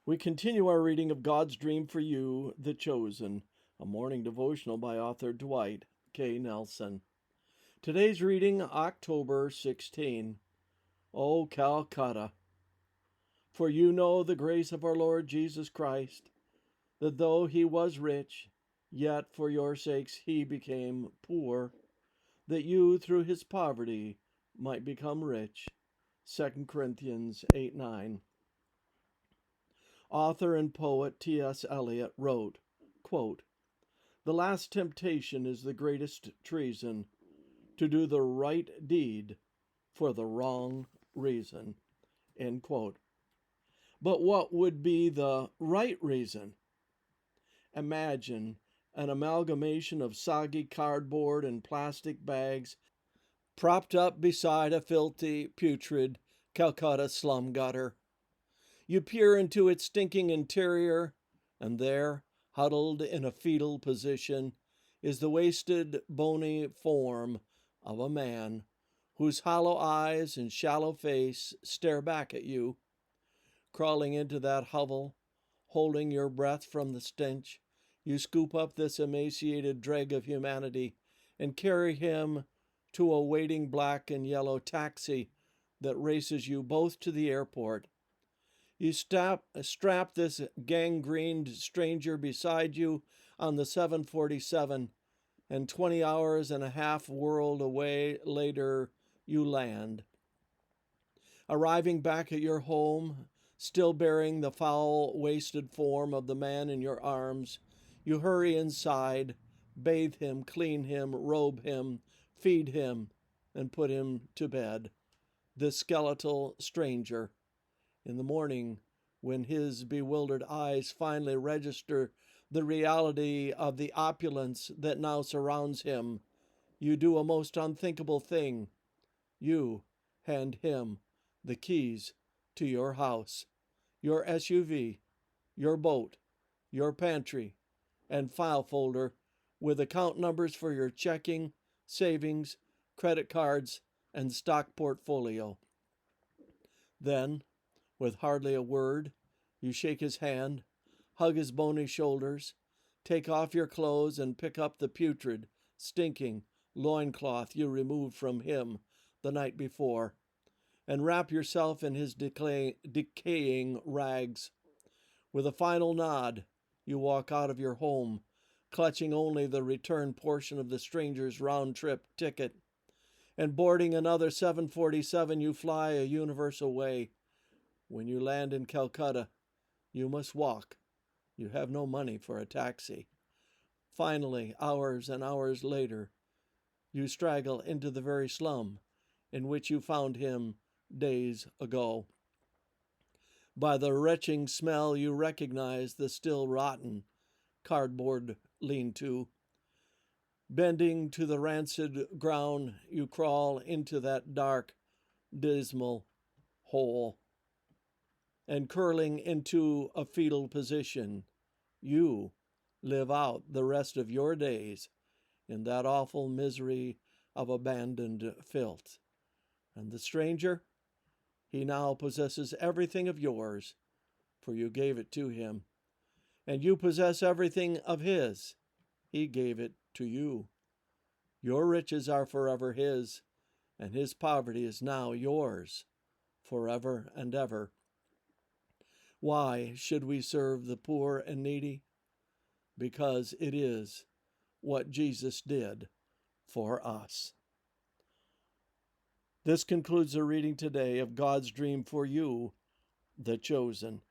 We continue our reading of God's Dream for You, The Chosen, a morning devotional by author Dwight K. Nelson. Today's reading, October 16. O Calcutta. For you know the grace of our Lord Jesus Christ, that though he was rich, yet for your sakes he became poor, that you through his poverty might become rich. 2 Corinthians 8:9. Author and poet T.S. Eliot wrote, quote, "The last temptation is the greatest treason, to do the right deed for the wrong reason." End quote. But what would be the right reason? Imagine an amalgamation of soggy cardboard and plastic bags propped up beside a filthy, putrid Calcutta slum gutter. You peer into its stinking interior, and there, huddled in a fetal position, is the wasted, bony form of a man whose hollow eyes and shallow face stare back at you. Crawling into that hovel, holding your breath from the stench, you scoop up this emaciated dreg of humanity and carry him to a waiting black and yellow taxi that races you both to the airport. You strap this gangrened stranger beside you on the 747, and 20 hours and a half whirled away later, you land. Arriving back at your home, still bearing the foul, wasted form of the man in your arms, you hurry inside, bathe him, clean him, robe him, feed him, and put him to bed. This skeletal stranger. In the morning, when his bewildered eyes finally register the reality of the opulence that now surrounds him, you do a most unthinkable thing. You hand him the keys to your house, your SUV, your boat, your pantry, and file folder with account numbers for your checking, savings, credit cards, and stock portfolio. Then, with hardly a word, you shake his hand, hug his bony shoulders, take off your clothes, and pick up the putrid, stinking loincloth you removed from him the night before, and wrap yourself in his decaying rags. With a final nod, you walk out of your home, clutching only the return portion of the stranger's round-trip ticket, and boarding another 747, you fly a universe away. When you land in Calcutta, you must walk. You have no money for a taxi. Finally, hours and hours later, you straggle into the very slum in which you found him days ago. By the retching smell, you recognize the still rotten cardboard lean-to. Bending to the rancid ground, you crawl into that dark, dismal hole. And curling into a fetal position, you live out the rest of your days in that awful misery of abandoned filth. And the stranger, he now possesses everything of yours, for you gave it to him. And you possess everything of his. He gave it to you. Your riches are forever his, and his poverty is now yours, forever and ever. Why should we serve the poor and needy? Because it is what Jesus did for us. This concludes the reading today of God's Dream for You, The Chosen.